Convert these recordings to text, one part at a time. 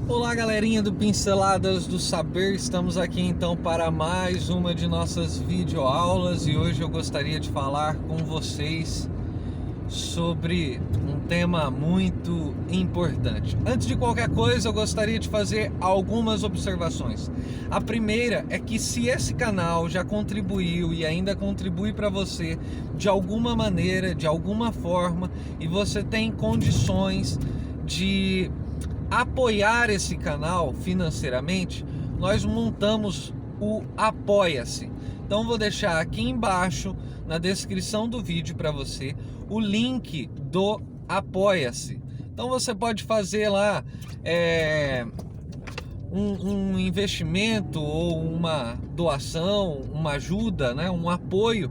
Olá, galerinha do Pinceladas do Saber, estamos aqui então para mais uma de nossas videoaulas e hoje eu gostaria de falar com vocês sobre um tema muito importante. Antes de qualquer coisa, eu gostaria de fazer algumas observações. A primeira é que se esse canal já contribuiu e ainda contribui para você de alguma maneira, de alguma forma, e você tem condições de apoiar esse canal financeiramente, nós montamos o Apoia-se. Então vou deixar aqui embaixo na descrição do vídeo para você o link do Apoia-se. Então você pode fazer lá um investimento ou uma doação, uma ajuda, né, um apoio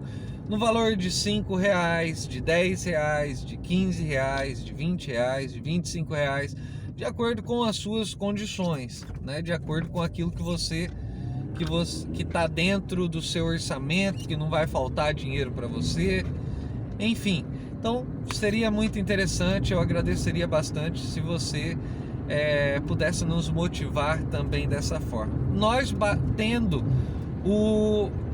no valor de R$5, de R$10, de R$15, de R$20, de R$25, de acordo com as suas condições, né, de acordo com aquilo que está dentro do seu orçamento, que não vai faltar dinheiro para você, enfim. Então seria muito interessante, eu agradeceria bastante se você pudesse nos motivar também dessa forma. Nós batendo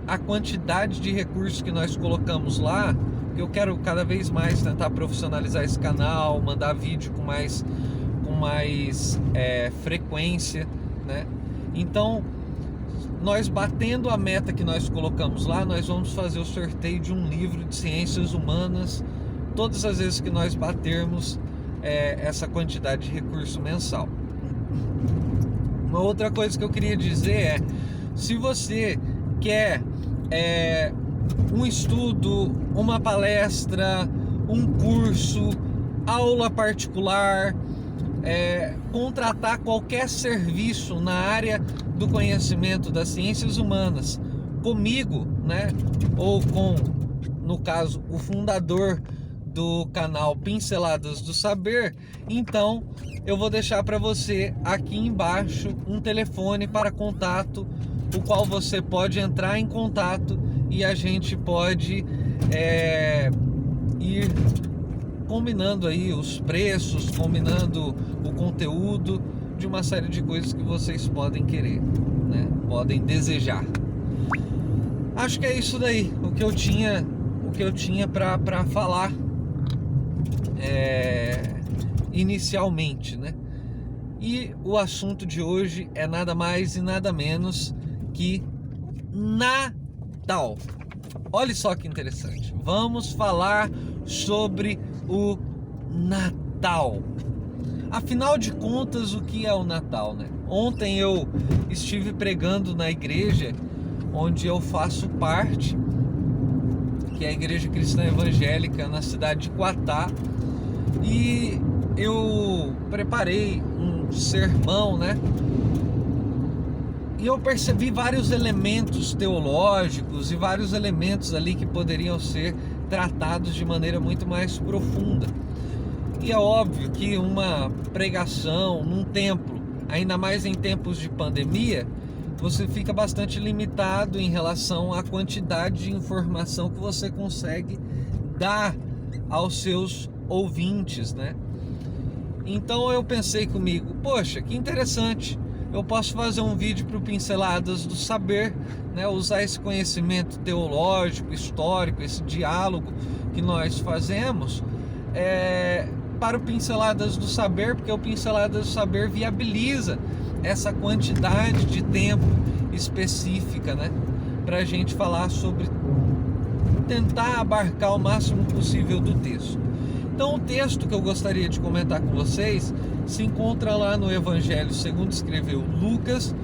a quantidade de recursos que nós colocamos lá, eu quero cada vez mais tentar profissionalizar esse canal, mandar vídeo com mais frequência, né? Então, nós batendo a meta que nós colocamos lá, nós vamos fazer o sorteio de um livro de ciências humanas todas as vezes que nós batermos essa quantidade de recurso mensal. Uma outra coisa que eu queria dizer é: se você quer um estudo, uma palestra, um curso, aula particular, contratar qualquer serviço na área do conhecimento das ciências humanas comigo, né, ou com, no caso, o fundador do canal Pinceladas do Saber, então eu vou deixar para você aqui embaixo um telefone para contato, o qual você pode entrar em contato e a gente pode ir combinando aí os preços, combinando o conteúdo de uma série de coisas que vocês podem querer, né? Podem desejar. Acho que é isso daí, o que eu tinha para falar inicialmente, né? E o assunto de hoje é nada mais e nada menos que Natal. Olha só que interessante. Vamos falar sobre o Natal. Afinal de contas, o que é o Natal, né? Ontem eu estive pregando na igreja onde eu faço parte, que é a Igreja Cristã Evangélica na cidade de Quatá, e eu preparei um sermão, né? E eu percebi vários elementos teológicos e vários elementos ali que poderiam ser tratados de maneira muito mais profunda. E é óbvio que uma pregação num templo, ainda mais em tempos de pandemia, você fica bastante limitado em relação à quantidade de informação que você consegue dar aos seus ouvintes, né? Então eu pensei comigo, poxa, que interessante, eu posso fazer um vídeo para o Pinceladas do Saber, né? Usar esse conhecimento teológico, histórico, esse diálogo que nós fazemos para o Pinceladas do Saber, porque o Pinceladas do Saber viabiliza essa quantidade de tempo específica, né? Para a gente falar sobre, tentar abarcar o máximo possível do texto. Então o texto que eu gostaria de comentar com vocês se encontra lá no Evangelho segundo escreveu Lucas,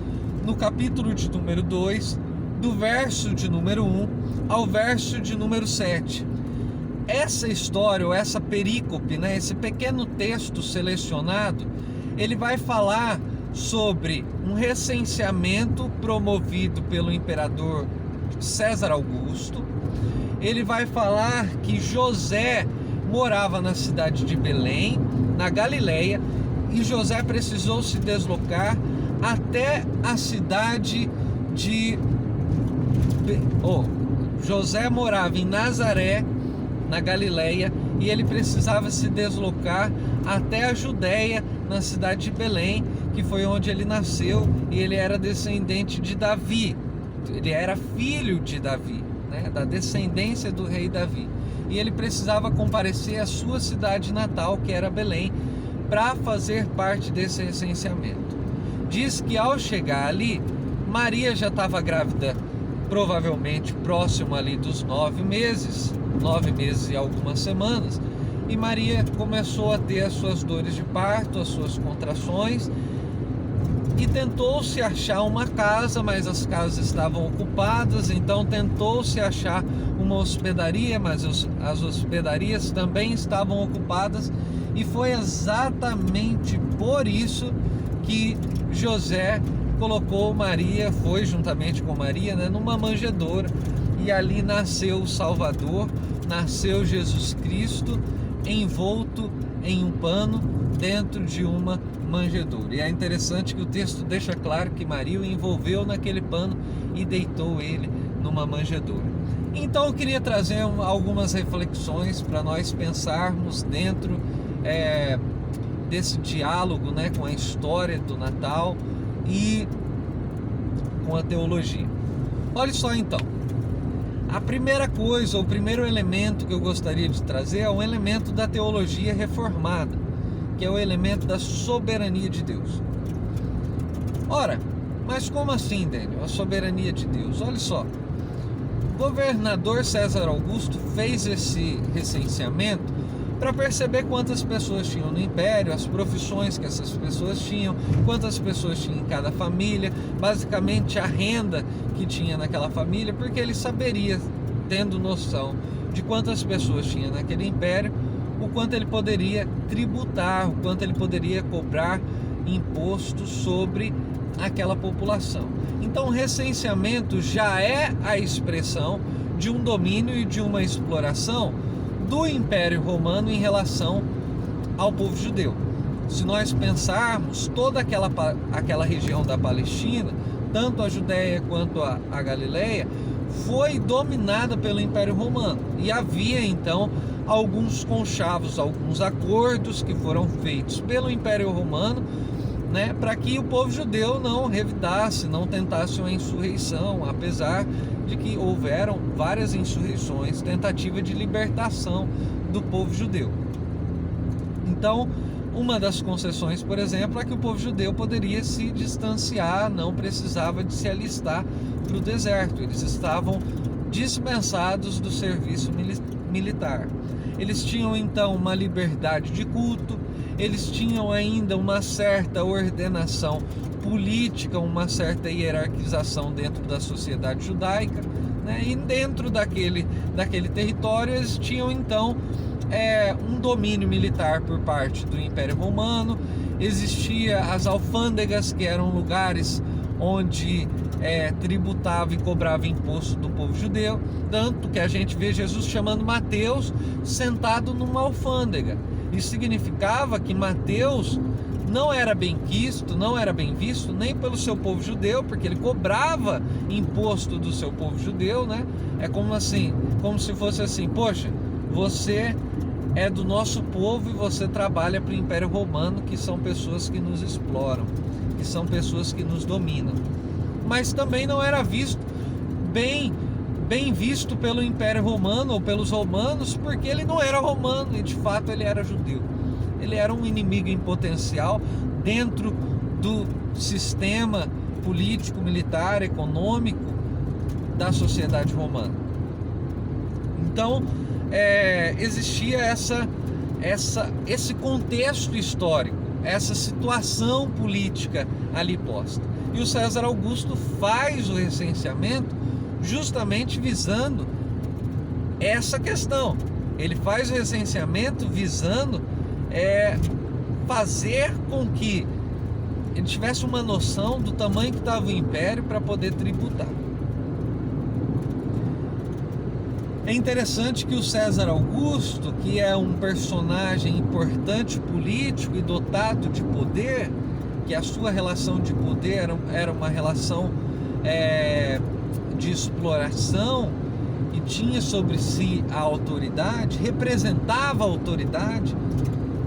no capítulo de número 2, do verso de número 1 ao verso de número 7. Essa história, ou essa perícope, né, esse pequeno texto selecionado, ele vai falar sobre um recenseamento promovido pelo imperador César Augusto. Ele vai falar que José morava na cidade de Belém, na Galileia, e José precisou se deslocar até a cidade de... José morava em Nazaré, na Galileia, e ele precisava se deslocar até a Judéia, na cidade de Belém, que foi onde ele nasceu, e ele era descendente de Davi, ele era filho de Davi, né, da descendência do rei Davi, e ele precisava comparecer à sua cidade natal, que era Belém, para fazer parte desse recenseamento. Diz que ao chegar ali, Maria já estava grávida, provavelmente próximo ali dos 9 meses e algumas semanas, e Maria começou a ter as suas dores de parto, as suas contrações, e tentou-se achar uma casa, mas as casas estavam ocupadas, então tentou-se achar uma hospedaria, mas as hospedarias também estavam ocupadas, e foi exatamente por isso que José colocou Maria, foi juntamente com Maria, né, numa manjedoura, e ali nasceu o Salvador, nasceu Jesus Cristo, envolto em um pano dentro de uma manjedoura. E é interessante que o texto deixa claro que Maria o envolveu naquele pano e deitou ele numa manjedoura. Então eu queria trazer algumas reflexões para nós pensarmos dentro desse diálogo, né, com a história do Natal e com a teologia. Olha só então, a primeira coisa, o primeiro elemento que eu gostaria de trazer é um elemento da teologia reformada, que é o elemento da soberania de Deus. Ora, mas como assim, Daniel, a soberania de Deus? Olha só, o governador César Augusto fez esse recenseamento para perceber quantas pessoas tinham no império, as profissões que essas pessoas tinham, quantas pessoas tinham em cada família, basicamente a renda que tinha naquela família, porque ele saberia, tendo noção de quantas pessoas tinha naquele império, o quanto ele poderia tributar, o quanto ele poderia cobrar imposto sobre aquela população. Então o recenseamento já é a expressão de um domínio e de uma exploração do Império Romano em relação ao povo judeu. Se nós pensarmos, toda aquela região da Palestina, tanto a Judéia quanto a Galileia, foi dominada pelo Império Romano, e havia então alguns conchavos, alguns acordos que foram feitos pelo Império Romano, né, para que o povo judeu não revidasse, não tentasse uma insurreição, apesar de que houveram várias insurreições, tentativa de libertação do povo judeu. Então, uma das concessões, por exemplo, é que o povo judeu poderia se distanciar, não precisava de se alistar para o deserto, eles estavam dispensados do serviço militar. Eles tinham então uma liberdade de culto, eles tinham ainda uma certa ordenação política, uma certa hierarquização dentro da sociedade judaica, né? E dentro daquele território eles tinham então um domínio militar por parte do Império Romano. Existia as alfândegas, que eram lugares onde tributava e cobrava imposto do povo judeu, tanto que a gente vê Jesus chamando Mateus sentado numa alfândega. Isso significava que Mateus não era bem quisto, não era bem visto nem pelo seu povo judeu, porque ele cobrava imposto do seu povo judeu, né? É como se fosse assim: poxa, você é do nosso povo e você trabalha para o Império Romano, que são pessoas que nos exploram, que são pessoas que nos dominam. Mas também não era visto bem visto pelo Império Romano ou pelos romanos, porque ele não era romano e de fato ele era judeu. Ele era um inimigo em potencial dentro do sistema político, militar, econômico da sociedade romana. Então existia esse contexto histórico, essa situação política ali posta. E o César Augusto faz o recenseamento justamente visando essa questão. Ele faz o recenseamento visando fazer com que ele tivesse uma noção do tamanho que estava o império para poder tributar. É interessante que o César Augusto, que é um personagem importante político e dotado de poder, que a sua relação de poder era uma relação de exploração, que tinha sobre si a autoridade, representava a autoridade,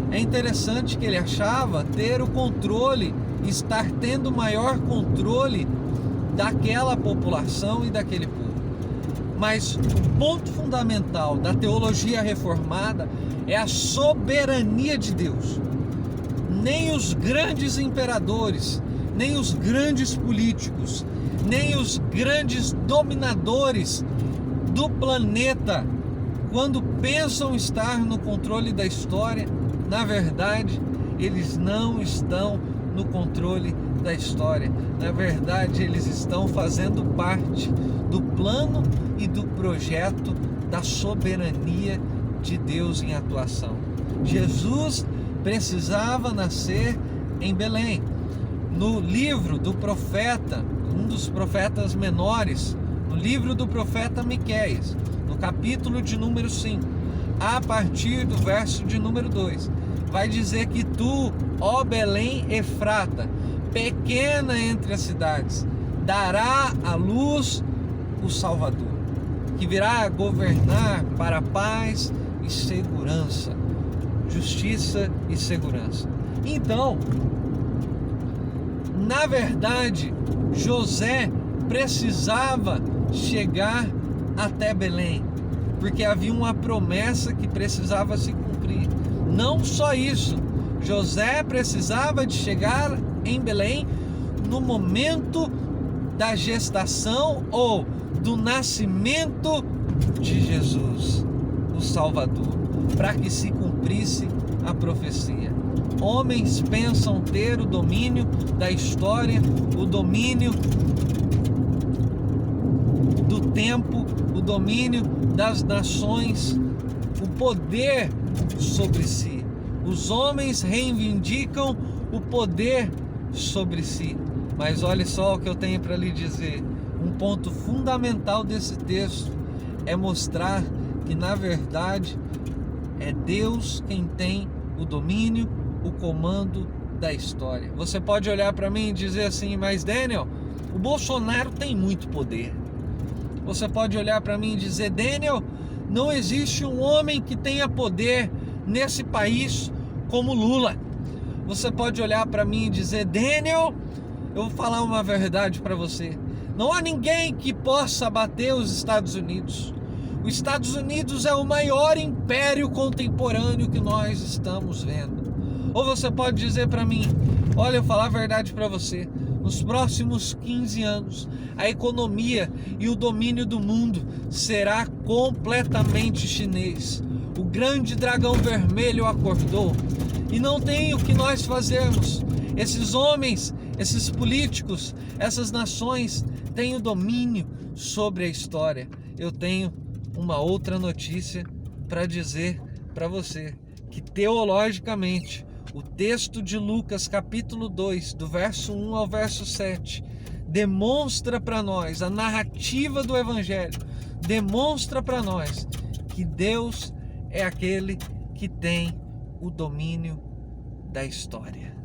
é interessante que ele achava ter o controle, estar tendo maior controle daquela população e daquele povo. Mas o ponto fundamental da teologia reformada é a soberania de Deus. Nem os grandes imperadores, nem os grandes políticos, nem os grandes dominadores do planeta, quando pensam estar no controle da história, na verdade, eles não estão no controle da história. Na verdade, eles estão fazendo parte do plano e do projeto da soberania de Deus em atuação. Jesus precisava nascer em Belém. No livro do profeta, um dos profetas menores, no livro do profeta Miqueias, no capítulo de número 5, a partir do verso de número 2, vai dizer que tu, ó Belém Efrata, pequena entre as cidades, dará à luz o Salvador, que virá a governar para a paz e segurança, justiça e segurança. Então, na verdade, José precisava chegar até Belém, porque havia uma promessa que precisava se cumprir. Não só isso, José precisava de chegar em Belém no momento da gestação ou do nascimento de Jesus, o Salvador, para que se cumprisse a profecia. Homens pensam ter o domínio da história, o domínio do tempo, o domínio das nações, o poder sobre si. Os homens reivindicam o poder sobre si. Mas olha só o que eu tenho para lhe dizer. Um ponto fundamental desse texto é mostrar que, na verdade, é Deus quem tem o domínio, o comando da história. Você pode olhar para mim e dizer assim: mas Daniel, o Bolsonaro tem muito poder. Você pode olhar para mim e dizer: Daniel, não existe um homem que tenha poder nesse país como Lula. Você pode olhar para mim e dizer: Daniel, eu vou falar uma verdade para você. Não há ninguém que possa bater os Estados Unidos. Os Estados Unidos é o maior império contemporâneo que nós estamos vendo. Ou você pode dizer para mim: olha, eu vou falar a verdade para você. Nos próximos 15 anos, a economia e o domínio do mundo será completamente chinês. O grande dragão vermelho acordou e não tem o que nós fazermos. Esses homens, esses políticos, essas nações têm o domínio sobre a história. Eu tenho uma outra notícia para dizer para você, que teologicamente o texto de Lucas capítulo 2, do verso 1 ao verso 7, demonstra para nós, a narrativa do Evangelho demonstra para nós que Deus é aquele que tem o domínio da história.